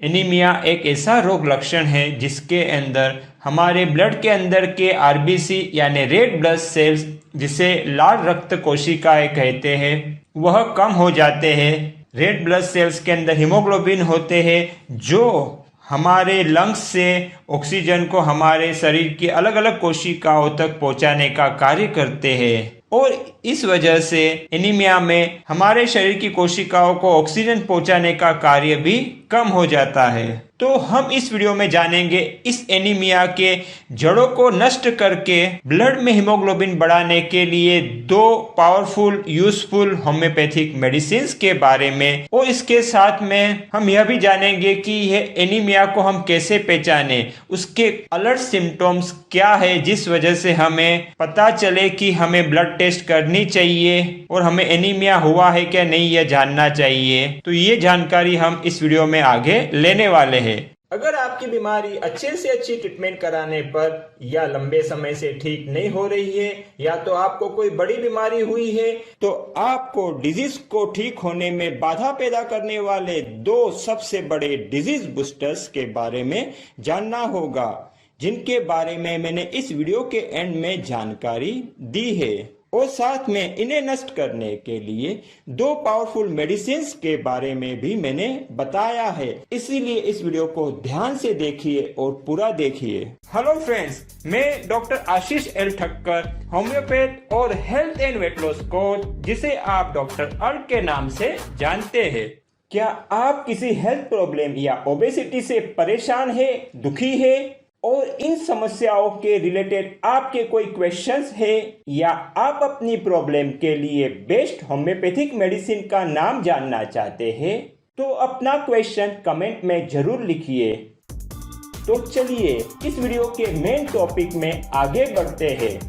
Anaemia एक ऐसा रोग लक्षण है जिसके अंदर हमारे ब्लड के अंदर के आरबीसी यानी रेड ब्लड सेल्स, जिसे लाल रक्त कोशिकाएं कहते हैं, वह कम हो जाते हैं। रेड ब्लड सेल्स के अंदर हीमोग्लोबिन होते हैं जो हमारे लंग्स से ऑक्सीजन को हमारे शरीर की अलग अलग कोशिकाओं तक पहुंचाने का कार्य करते हैं, और इस वजह से एनीमिया में हमारे शरीर की कोशिकाओं को ऑक्सीजन पहुंचाने का कार्य भी कम हो जाता है। तो हम इस वीडियो में जानेंगे इस एनीमिया के जड़ों को नष्ट करके ब्लड में हीमोग्लोबिन बढ़ाने के लिए 2 पावरफुल यूजफुल होम्योपैथिक मेडिसिन के बारे में, और इसके साथ में हम यह भी जानेंगे कि यह एनीमिया को हम कैसे पहचाने, उसके अलर्ट सिम्टम्स क्या है जिस वजह से हमें पता चले कि हमें ब्लड टेस्ट करनी चाहिए और हमें एनीमिया हुआ है क्या नहीं यह जानना चाहिए। तो ये जानकारी हम इस वीडियो में आगे लेने वाले हैं। अगर आपकी बीमारी अच्छे से अच्छी ट्रीटमेंट कराने पर या लंबे समय से ठीक नहीं हो रही है, या तो आपको कोई बड़ी बीमारी हुई है, तो आपको डिजीज को ठीक होने में बाधा पैदा करने वाले 2 सबसे बड़े डिजीज बूस्टर्स के बारे में जानना होगा, जिनके बारे में मैंने इस वीडियो के एंड में जानकारी दी है, और साथ में इन्हें नष्ट करने के लिए 2 पावरफुल मेडिसिन के बारे में भी मैंने बताया है। इसीलिए इस वीडियो को ध्यान से देखिए और पूरा देखिए। हेलो फ्रेंड्स, मैं डॉक्टर आशीष एल ठक्कर, होम्योपैथ और health and weight loss coach, जिसे आप डॉक्टर अल के नाम से जानते हैं। क्या आप किसी हेल्थ प्रॉब्लम या ओबेसिटी से परेशान है, दुखी है, और इन समस्याओं के रिलेटेड आपके कोई क्वेश्चंस है, या आप अपनी प्रॉब्लम के लिए बेस्ट होम्योपैथिक मेडिसिन का नाम जानना चाहते हैं, तो अपना क्वेश्चन कमेंट में जरूर लिखिए। तो चलिए इस वीडियो के मेन टॉपिक में आगे बढ़ते हैं।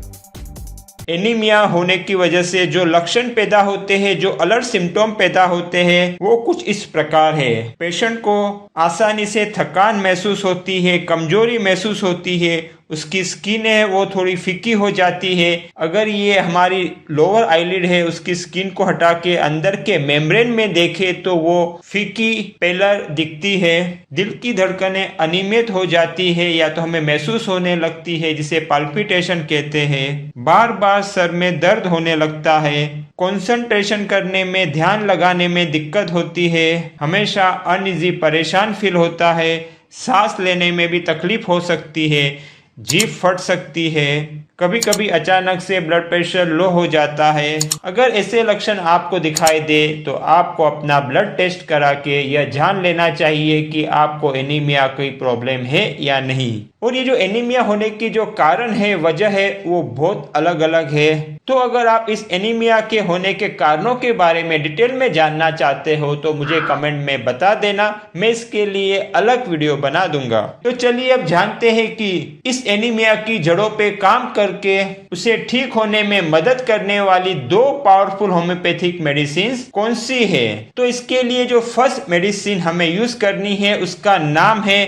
एनीमिया होने की वजह से जो लक्षण पैदा होते हैं, जो अलर्ट सिम्टम पैदा होते हैं, वो कुछ इस प्रकार है। पेशेंट को आसानी से थकान महसूस होती है, कमजोरी महसूस होती है, उसकी स्किन है वो थोड़ी फीकी हो जाती है। अगर ये हमारी लोअर आईलिड है, उसकी स्किन को हटा के अंदर के मेम्ब्रेन में देखे तो वो फीकी पेलर दिखती है। दिल की धड़कनें अनियमित हो जाती है या तो हमें महसूस होने लगती है, जिसे पाल्पिटेशन कहते हैं। बार बार सर में दर्द होने लगता है। कंसंट्रेशन करने में, ध्यान लगाने में दिक्कत होती है। हमेशा अनइजी परेशान फील होता है। सांस लेने में भी तकलीफ हो सकती है। जीभ फट सकती है। कभी कभी अचानक से ब्लड प्रेशर लो हो जाता है। अगर ऐसे लक्षण आपको दिखाई दे तो आपको अपना ब्लड टेस्ट करा के यह जान लेना चाहिए कि आपको एनीमिया कोई प्रॉब्लम है या नहीं। और ये जो एनीमिया होने की जो कारण है, वजह है, वो बहुत अलग अलग है। तो अगर आप इस एनीमिया के होने के कारणों के बारे में डिटेल में जानना चाहते हो तो मुझे कमेंट में बता देना, मैं इसके लिए अलग वीडियो बना दूंगा। तो चलिए अब जानते हैं कि इस एनीमिया की जड़ों पे काम करके उसे ठीक होने में मदद करने वाली 2 पावरफुल होम्योपैथिक मेडिसिन कौन सी है। तो इसके लिए जो फर्स्ट मेडिसिन हमें यूज करनी है उसका नाम है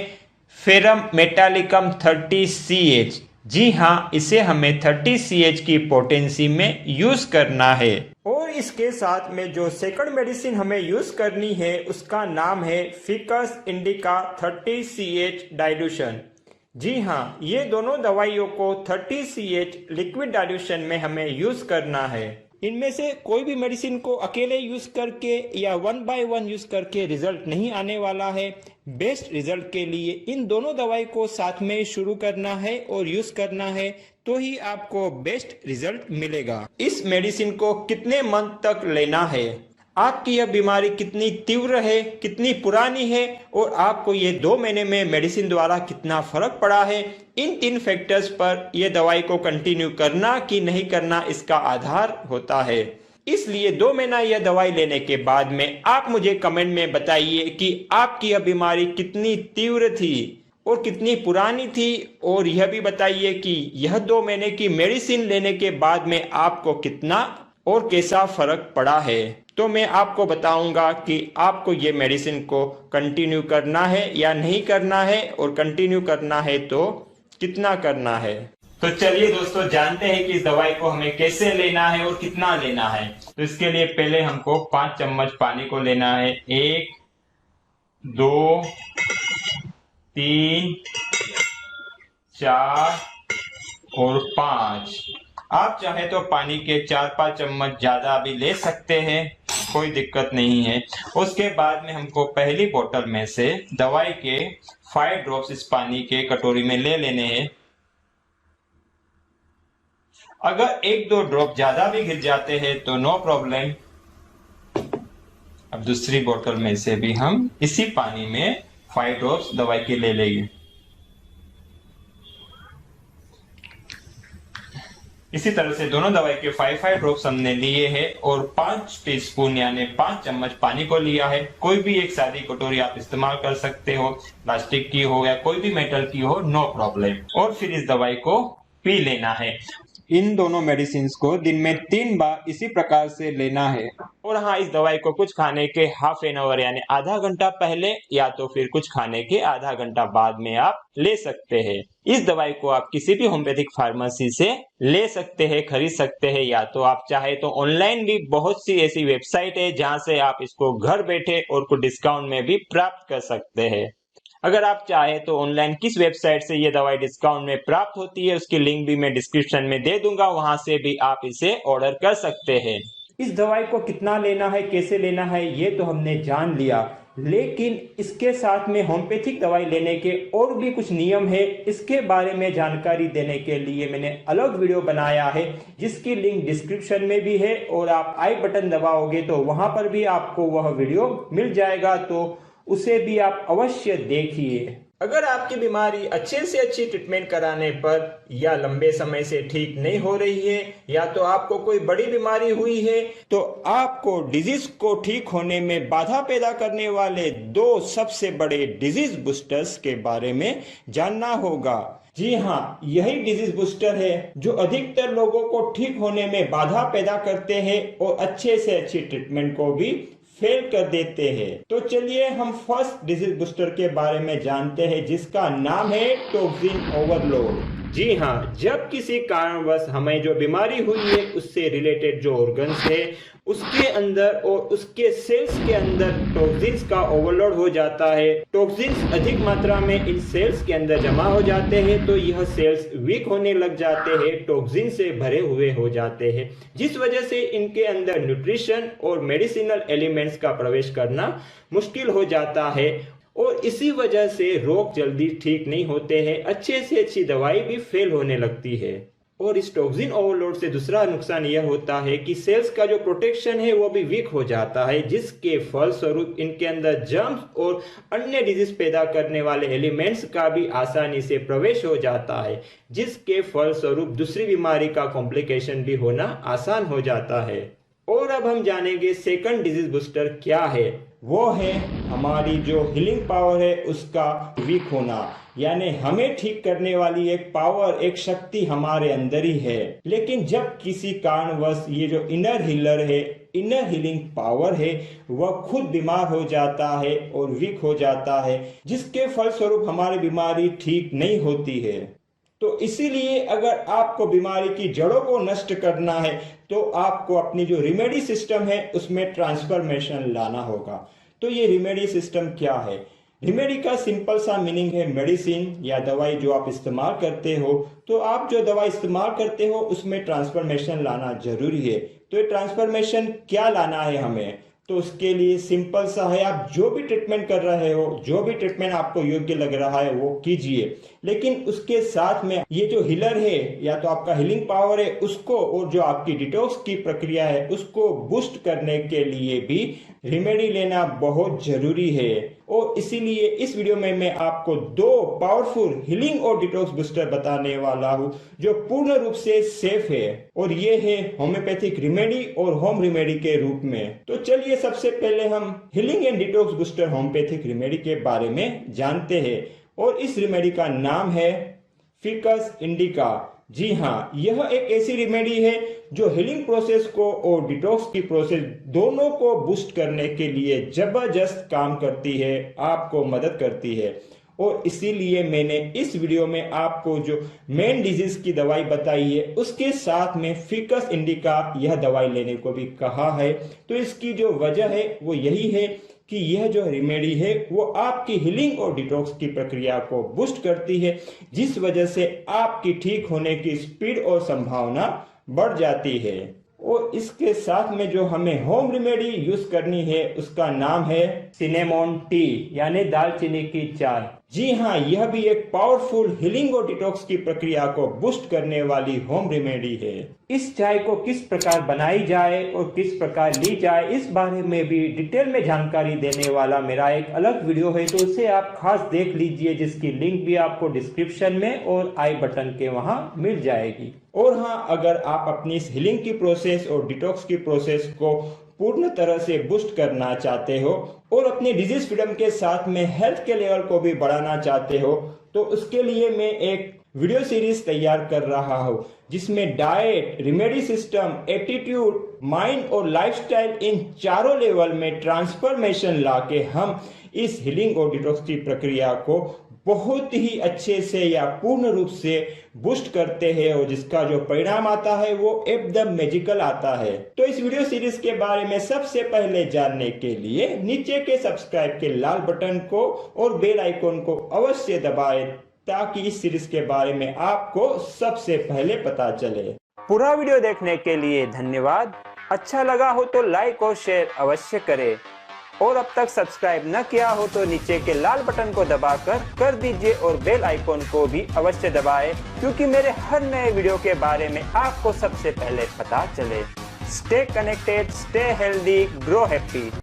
फेरम मेटालिकम 30CH। जी हाँ, इसे हमें 30CH की पोटेंसी में यूज करना है। और इसके साथ में जो सेकंड मेडिसिन हमें यूज करनी है उसका नाम है फिकस इंडिका 30CH डाइल्यूशन। जी हाँ, ये दोनों दवाइयों को 30CH लिक्विड डाइल्यूशन में हमें यूज करना है। इनमें से कोई भी मेडिसिन को अकेले यूज करके या 1 बाय 1 यूज करके रिजल्ट नहीं आने वाला है। बेस्ट रिजल्ट के लिए इन दोनों दवाई को साथ में शुरू करना है और यूज करना है, तो ही आपको बेस्ट रिजल्ट मिलेगा। इस मेडिसिन को कितने मंथ तक लेना है, आपकी यह बीमारी कितनी तीव्र है, कितनी पुरानी है, और आपको ये 2 महीने में मेडिसिन द्वारा कितना फर्क पड़ा है, इन 3 फैक्टर्स पर यह दवाई को कंटिन्यू करना कि नहीं करना इसका आधार होता है। इसलिए 2 महीना यह दवाई लेने के बाद में आप मुझे कमेंट में बताइए कि आपकी यह बीमारी कितनी तीव्र थी और कितनी पुरानी थी, और यह भी बताइए कि यह 2 महीने की मेडिसिन लेने के बाद में आपको कितना और कैसा फर्क पड़ा है। तो मैं आपको बताऊंगा कि आपको ये मेडिसिन को कंटिन्यू करना है या नहीं करना है, और कंटिन्यू करना है तो कितना करना है। तो चलिए दोस्तों, जानते हैं कि इस दवाई को हमें कैसे लेना है और कितना लेना है। तो इसके लिए पहले हमको 5 चम्मच पानी को लेना है। 1 2 3, 4 और 5। आप चाहे तो पानी के 4-5 चम्मच ज्यादा भी ले सकते हैं, कोई दिक्कत नहीं है। उसके बाद में हमको पहली बोतल में से दवाई के 5 ड्रॉप्स इस पानी के कटोरी में ले लेने हैं। अगर 1-2 ड्रॉप ज्यादा भी गिर जाते हैं तो नो प्रॉब्लम। अब दूसरी बोतल में से भी हम इसी पानी में 5 ड्रॉप्स दवाई के ले लेंगे। इसी तरह से दोनों दवाई के 5 ड्रॉप्स हमने लिए हैं और 5 टीस्पून यानी 5 चम्मच पानी को लिया है। कोई भी एक सादी कटोरी आप इस्तेमाल कर सकते हो, प्लास्टिक की हो या कोई भी मेटल की हो, नो प्रॉब्लम। और फिर इस दवाई को पी लेना है। इन दोनों मेडिसिन को दिन में 3 बार इसी प्रकार से लेना है। और हाँ, इस दवाई को कुछ खाने के हाफ एन आवर यानी आधा घंटा पहले या तो फिर कुछ खाने के आधा घंटा बाद में आप ले सकते हैं। इस दवाई को आप किसी भी होम्योपैथिक फार्मेसी से ले सकते हैं, खरीद सकते हैं, या तो आप चाहे तो ऑनलाइन भी बहुत सी ऐसी वेबसाइट है जहां से आप इसको घर बैठे और कुछ डिस्काउंट में भी प्राप्त कर सकते हैं। अगर आप चाहे तो ऑनलाइन किस वेबसाइट से ये दवाई डिस्काउंट में प्राप्त होती है उसकी लिंक भी मैं डिस्क्रिप्शन में दे दूंगा, वहां से भी आप इसे ऑर्डर कर सकते हैं। इस दवाई को कितना लेना है, कैसे लेना है, ये तो हमने जान लिया, लेकिन इसके साथ में होम्योपैथिक दवाई लेने के और भी कुछ नियम है। इसके बारे में जानकारी देने के लिए मैंने अलग वीडियो बनाया है जिसकी लिंक डिस्क्रिप्शन में भी है, और आप आई बटन दबाओगे तो वहां पर भी आपको वह वीडियो मिल जाएगा, तो उसे भी आप अवश्य देखिए। अगर आपकी बीमारी अच्छे से अच्छी ट्रीटमेंट कराने पर या लंबे समय से ठीक नहीं हो रही है, या तो आपको कोई बड़ी बीमारी हुई है, तो आपको डिजीज को ठीक होने में बाधा पैदा करने वाले 2 सबसे बड़े डिजीज बूस्टर्स के बारे में जानना होगा। जी हाँ, यही डिजीज बूस्टर है जो अधिकतर लोगों को ठीक होने में बाधा पैदा करते हैं और अच्छे से अच्छी ट्रीटमेंट को भी फेल कर देते हैं। तो चलिए हम फर्स्ट डिजीज बूस्टर के बारे में जानते हैं जिसका नाम है टॉक्सिन ओवरलोड। जी हाँ, जब किसी कारणवश हमें जो बीमारी हुई है उससे रिलेटेड जो ऑर्गन्स है उसके अंदर और उसके सेल्स के अंदर टॉक्सिन्स का ओवरलोड हो जाता है, टॉक्सिन्स अधिक मात्रा में इन सेल्स के अंदर जमा हो जाते हैं, तो यह सेल्स वीक होने लग जाते हैं, टॉक्सिन से भरे हुए हो जाते हैं, जिस वजह से इनके अंदर न्यूट्रिशन और मेडिसिनल एलिमेंट्स का प्रवेश करना मुश्किल हो जाता है, और इसी वजह से रोग जल्दी ठीक नहीं होते हैं, अच्छे से अच्छी दवाई भी फेल होने लगती है। और इस टॉक्सिन ओवरलोड से दूसरा नुकसान यह होता है कि सेल्स का जो प्रोटेक्शन है वो भी वीक हो जाता है, जिसके फलस्वरूप इनके अंदर जर्म्स और अन्य डिजीज पैदा करने वाले एलिमेंट्स का भी आसानी से प्रवेश हो जाता है, जिसके फलस्वरूप दूसरी बीमारी का कॉम्प्लिकेशन भी होना आसान हो जाता है। और अब हम जानेंगे सेकंड डिजीज बूस्टर क्या है। वो है हमारी जो हीलिंग पावर है उसका वीक होना, यानी हमें ठीक करने वाली एक पावर, एक शक्ति हमारे अंदर ही है, लेकिन जब किसी कारणवश ये जो इनर हीलर है, इनर हीलिंग पावर है, वह खुद बीमार हो जाता है और वीक हो जाता है, जिसके फलस्वरूप हमारी बीमारी ठीक नहीं होती है। तो इसीलिए अगर आपको बीमारी की जड़ों को नष्ट करना है तो आपको अपनी जो रिमेडी सिस्टम है उसमें ट्रांसफॉर्मेशन लाना होगा। तो ये रिमेडी सिस्टम क्या है? रिमेडी का सिंपल सा मीनिंग है मेडिसिन या दवाई जो आप इस्तेमाल करते हो, तो आप जो दवाई इस्तेमाल करते हो उसमें ट्रांसफॉर्मेशन लाना जरूरी है। तो ये ट्रांसफॉर्मेशन क्या लाना है हमें? तो उसके लिए सिंपल सा है, आप जो भी ट्रीटमेंट कर रहे हो, जो भी ट्रीटमेंट आपको योग्य लग रहा है वो कीजिए, लेकिन उसके साथ में ये जो हीलर है या तो आपका हीलिंग पावर है उसको, और जो आपकी डिटॉक्स की प्रक्रिया है उसको बूस्ट करने के लिए भी रेमेडी लेना बहुत जरूरी है। और इसीलिए इस वीडियो में मैं आपको 2 पावरफुल हीलिंग और डिटॉक्स बूस्टर बताने वाला हूं जो पूर्ण रूप से सेफ है, और ये है होम्योपैथिक रेमेडी और होम रेमेडी के रूप में। तो चलिए सबसे पहले हम healing and detox booster homeopathic remedy के बारे में जानते हैं, और इस रेमेडी का नाम है फिकस इंडिका। जी हाँ, यह एक ऐसी रेमेडी है जो हीलिंग प्रोसेस को और डिटॉक्स की प्रोसेस दोनों को बूस्ट करने के लिए जबरदस्त काम करती है, आपको मदद करती है। और इसीलिए मैंने इस वीडियो में आपको जो मेन डिजीज की दवाई बताई है उसके साथ में फिकस इंडिका यह दवाई लेने को भी कहा है। तो इसकी जो वजह है वो यही है कि यह जो रेमेडी है वो आपकी हीलिंग और डिटॉक्स की प्रक्रिया को बूस्ट करती है, जिस वजह से आपकी ठीक होने की स्पीड और संभावना बढ़ जाती है। और इसके साथ में जो हमें होम रेमेडी यूज करनी है उसका नाम है सिनेमोन टी यानी दालचीनी की चाय। जी हाँ, यह भी एक पावरफुल हीलिंग और डिटॉक्स की प्रक्रिया को बूस्ट करने वाली होम रेमेडी है। इस चाय को किस प्रकार बनाई जाए और किस प्रकार ली जाए, इस बारे में भी डिटेल में जानकारी देने वाला मेरा एक अलग वीडियो है, तो उसे आप खास देख लीजिए, जिसकी लिंक भी आपको डिस्क्रिप्शन में और आई बटन के वहां मिल जाएगी। और हाँ, अगर आप अपनी इस हीलिंग की प्रोसेस और डिटॉक्स की प्रोसेस को पूर्ण तरह से बूस्ट करना चाहते हो और अपने डिजीज फ्रीडम के साथ में हेल्थ के लेवल को भी बढ़ाना चाहते हो, तो उसके लिए मैं एक वीडियो सीरीज तैयार कर रहा हूँ, जिसमें diet, remedy system, attitude, mind और लाइफस्टाइल इन चारों लेवल में ट्रांसफॉर्मेशन लाके हम इस हीलिंग और डिटॉक्स की प्रक्रिया को बहुत ही अच्छे से या पूर्ण रूप से बूस्ट करते हैं, और जिसका जो परिणाम आता है वो एकदम मैजिकल आता है। तो इस वीडियो सीरीज के बारे में सबसे पहले जानने के लिए नीचे के सब्सक्राइब के लाल बटन को और बेल आइकॉन को अवश्य दबाएं, ताकि इस सीरीज के बारे में आपको सबसे पहले पता चले। पूरा वीडियो देखने के लिए धन्यवाद। अच्छा लगा हो तो लाइक और शेयर अवश्य करें, और अब तक सब्सक्राइब न किया हो तो नीचे के लाल बटन को दबाकर कर दीजिए और बेल आइकॉन को भी अवश्य दबाएं, क्योंकि मेरे हर नए वीडियो के बारे में आपको सबसे पहले पता चले। Stay connected, stay healthy, grow happy.